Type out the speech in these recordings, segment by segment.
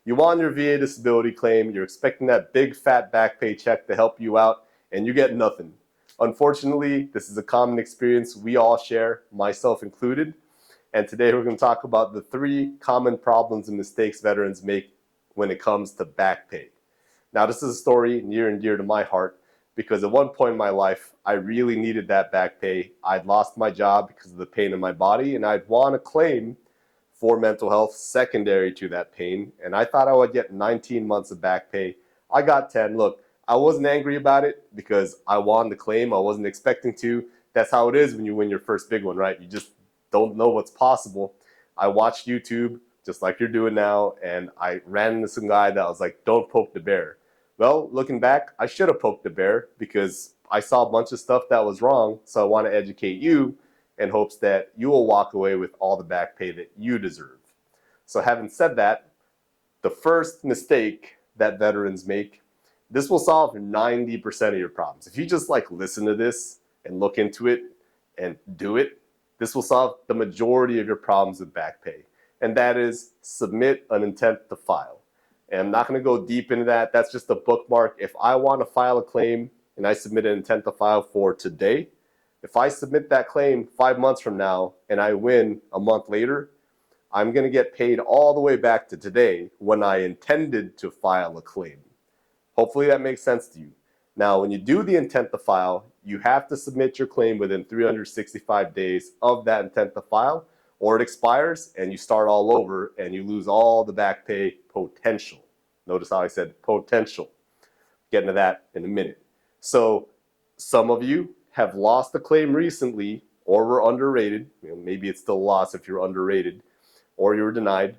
You want your VA disability claim, you're expecting that big fat back pay check to help you out, and you get nothing. Unfortunately, this is a common experience we all share, myself included. And today we're going to talk about the 3 common problems and mistakes veterans make when it comes to back pay. Now, this is a story near and dear to my heart because at one point in my life, I really needed that back pay. I'd lost my job because of the pain in my body, and I'd want to claim for mental health secondary to that pain. And I thought I would get 19 months of back pay. I got 10. Look, I wasn't angry about it because I wanted the claim. I wasn't expecting to. That's how it is when you win your first big one, right? You just don't know what's possible. I watched YouTube just like you're doing now, and I ran into some guy that was like, don't poke the bear. Well, looking back, I should have poked the bear because I saw a bunch of stuff that was wrong. So I want to educate you in hopes that you will walk away with all the back pay that you deserve. So having said that, the first mistake that veterans make, this will solve 90% of your problems. If you just like listen to this and look into it and do it, this will solve the majority of your problems with back pay. And that is submit an intent to file. And I'm not going to go deep into that. That's just a bookmark. If I want to file a claim and I submit an intent to file for today, if I submit that claim 5 months from now and I win a month later, I'm going to get paid all the way back to today when I intended to file a claim. Hopefully that makes sense to you. Now, when you do the intent to file, you have to submit your claim within 365 days of that intent to file, or it expires and you start all over and you lose all the back pay potential. Notice how I said potential. Get into that in a minute. So some of you have lost a claim recently or were underrated. Maybe it's still a loss if you're underrated, or you were denied,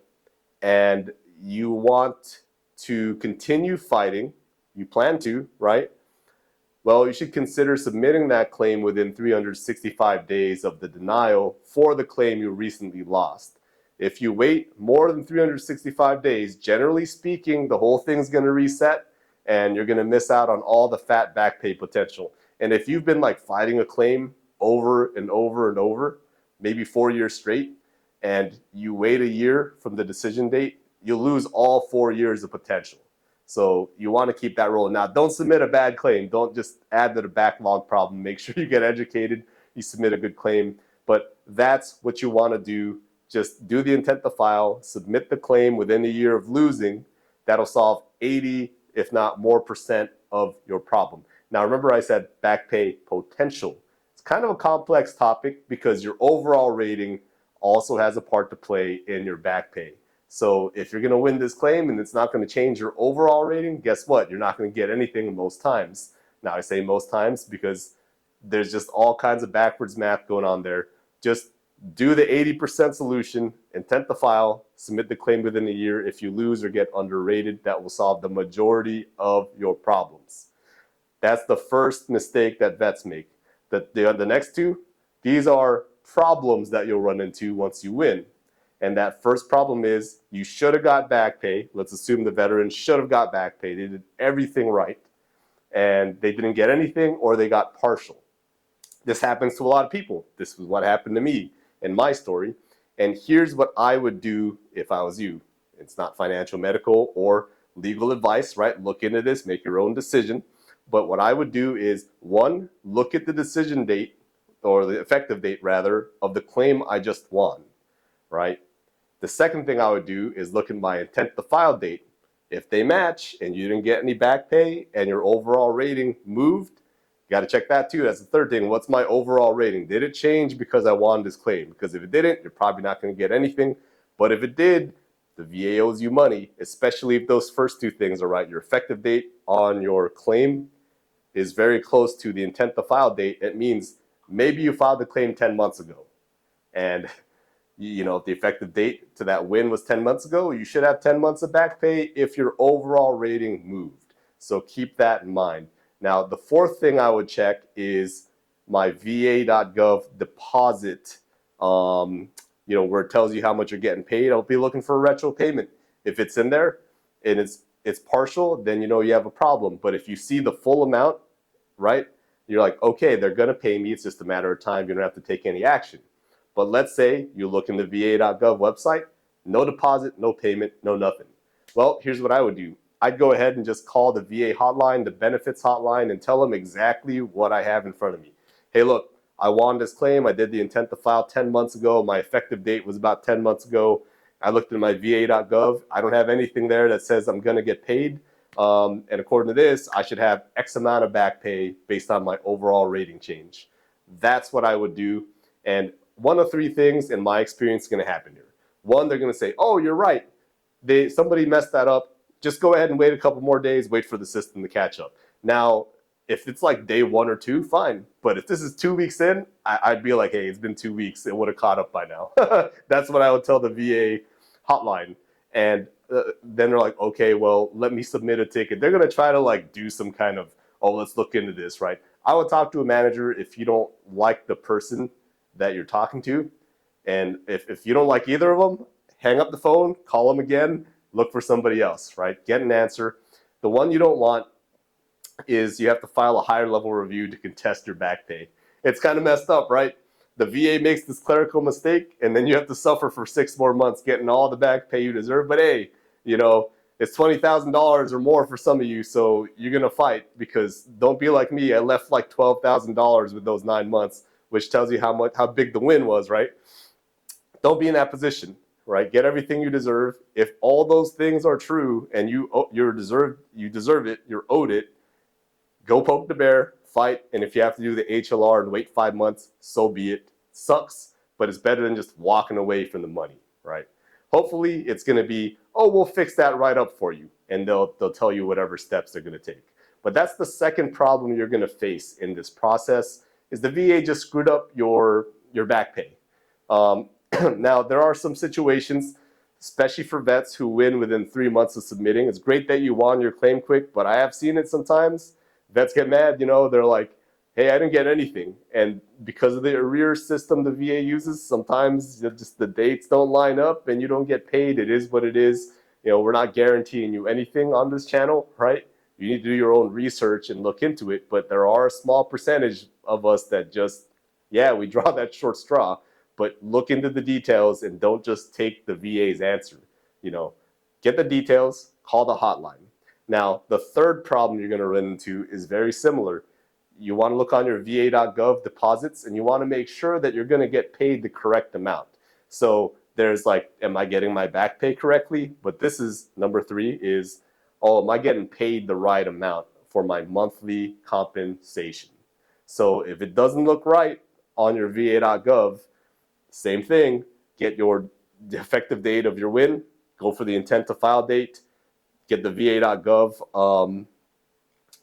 and you want to continue fighting. You plan to, right? Well, you should consider submitting that claim within 365 days of the denial for the claim you recently lost. If you wait more than 365 days, generally speaking, the whole thing's going to reset and you're going to miss out on all the fat back pay potential. And if you've been like fighting a claim over and over and over, maybe 4 years straight, and you wait a year from the decision date, you'll lose all 4 years of potential. So you want to keep that rolling. Now, don't submit a bad claim. Don't just add to the backlog problem. Make sure you get educated. You submit a good claim. But that's what you want to do. Just do the intent to file, submit the claim within a year of losing. That'll solve 80, if not more percent of your problem. Now, remember I said back pay potential. It's kind of a complex topic because your overall rating also has a part to play in your back pay. So if you're going to win this claim and it's not going to change your overall rating, guess what? You're not going to get anything most times. Now, I say most times because there's just all kinds of backwards math going on there. Just do the 80% solution, intent to file, submit the claim within a year. If you lose or get underrated, that will solve the majority of your problems. That's the first mistake that vets make. The next 2, these are problems that you'll run into once you win. And that first problem is you should have got back pay. Let's assume the veteran should have got back pay. They did everything right and they didn't get anything, or they got partial. This happens to a lot of people. This was what happened to me in my story. And here's what I would do if I was you. It's not financial, medical, or legal advice, right? Look into this, make your own decision. But what I would do is, 1, look at the decision date, or the effective date rather, of the claim I just won, right? The second thing I would do is look at my intent to file date. If they match and you didn't get any back pay and your overall rating moved, you got to check that too. That's the third thing. What's my overall rating? Did it change because I won this claim? Because if it didn't, you're probably not going to get anything. But if it did, the VA owes you money, especially if those first 2 things are right. Your effective date on your claim is very close to the intent to file date. It means maybe you filed the claim 10 months ago. And if the effective date to that win was 10 months ago, you should have 10 months of back pay if your overall rating moved. So keep that in mind. Now, the fourth thing I would check is my VA.gov deposit, where it tells you how much you're getting paid. I'll be looking for a retro payment. If it's in there and it's partial, then you have a problem. But if you see the full amount, right, you're like, okay, they're going to pay me. It's just a matter of time. You don't have to take any action. But let's say you look in the VA.gov website, no deposit, no payment, no nothing. Well, here's what I would do. I'd go ahead and just call the VA hotline, the benefits hotline, and tell them exactly what I have in front of me. Hey, look, I won this claim. I did the intent to file 10 months ago. My effective date was about 10 months ago. I looked at my VA.gov. I don't have anything there that says I'm going to get paid. And according to this, I should have X amount of back pay based on my overall rating change. That's what I would do. And one of three things in my experience is going to happen here. One, they're going to say, oh, you're right. Somebody messed that up. Just go ahead and wait a couple more days, wait for the system to catch up. Now, if it's like day 1 or 2, fine. But if this is 2 weeks in, I'd be like, hey, it's been 2 weeks. It would have caught up by now. That's what I would tell the VA hotline. And then they're like, okay, well, let me submit a ticket. They're going to try to like do some kind of, oh, let's look into this, right? I would talk to a manager if you don't like the person that you're talking to. And if you don't like either of them, hang up the phone, call them again, look for somebody else, right? Get an answer. The one you don't want is you have to file a higher level review to contest your back pay. It's kind of messed up, right? The VA makes this clerical mistake, and then you have to suffer for 6 more months getting all the back pay you deserve. But hey, you know, it's $20,000 or more for some of you, so you're going to fight, because don't be like me. I left like $12,000 with those 9 months, which tells you how big the win was, right? Don't be in that position. Right? Get everything you deserve. If all those things are true and you deserve it, you're owed it, go poke the bear, fight, and if you have to do the HLR and wait 5 months, so be it. Sucks, but it's better than just walking away from the money, right? Hopefully it's going to be, oh, we'll fix that right up for you, and they'll tell you whatever steps they're going to take. But that's the second problem you're going to face in this process, is the VA just screwed up your back pay. Now, there are some situations, especially for vets who win within 3 months of submitting. It's great that you won your claim quick, but I have seen it sometimes. Vets get mad, you know, they're like, hey, I didn't get anything. And because of the arrears system the VA uses, sometimes just the dates don't line up and you don't get paid. It is what it is. You know, we're not guaranteeing you anything on this channel, right? You need to do your own research and look into it. But there are a small percentage of us that just, yeah, we draw that short straw. But look into the details and don't just take the VA's answer. You know, get the details, call the hotline. Now, the third problem you're going to run into is very similar. You want to look on your VA.gov deposits, and you want to make sure that you're going to get paid the correct amount. So there's like, am I getting my back pay correctly? But this is number 3 is, oh, am I getting paid the right amount for my monthly compensation? So if it doesn't look right on your VA.gov, same thing, get the effective date of your win, go for the intent to file date, get the VA.gov,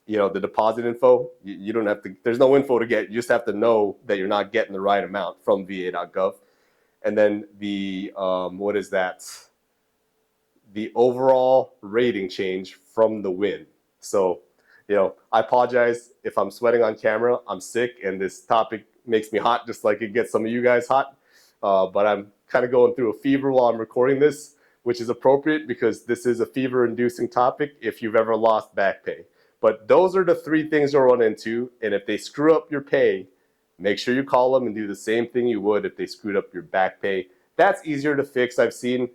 you know, the deposit info. You don't have to, there's no info to get, you just have to know that you're not getting the right amount from VA.gov. And then the, what is that? The overall rating change from the win. So, you know, I apologize if I'm sweating on camera. I'm sick and this topic makes me hot, just like it gets some of you guys hot. But I'm kind of going through a fever while I'm recording this, which is appropriate because this is a fever-inducing topic if you've ever lost back pay. But those are the 3 things you'll run into, and if they screw up your pay, make sure you call them and do the same thing you would if they screwed up your back pay. That's easier to fix, I've seen,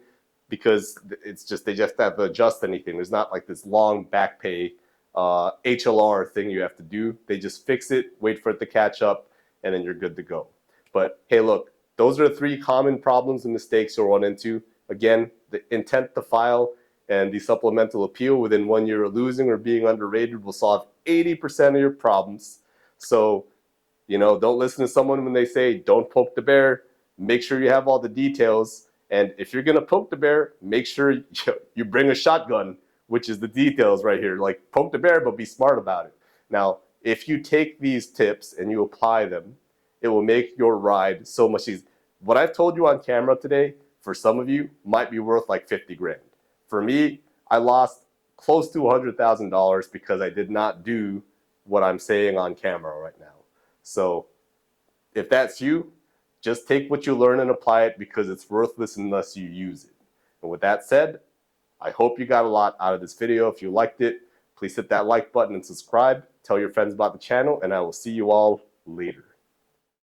because it's just they just have to adjust anything. There's not like this long back pay HLR thing you have to do. They just fix it, wait for it to catch up, and then you're good to go. But hey, look, those are the 3 common problems and mistakes you'll run into. Again, the intent to file and the supplemental appeal within 1 year of losing or being underrated will solve 80% of your problems. So, you know, don't listen to someone when they say, don't poke the bear. Make sure you have all the details. And if you're going to poke the bear, make sure you bring a shotgun, which is the details right here. Like, poke the bear, but be smart about it. Now, if you take these tips and you apply them, it will make your ride so much easier. What I've told you on camera today, for some of you, might be worth like 50 grand. For me, I lost close to $100,000 because I did not do what I'm saying on camera right now. So if that's you, just take what you learn and apply it, because it's worthless unless you use it. And with that said, I hope you got a lot out of this video. If you liked it, please hit that like button and subscribe. Tell your friends about the channel, and I will see you all later.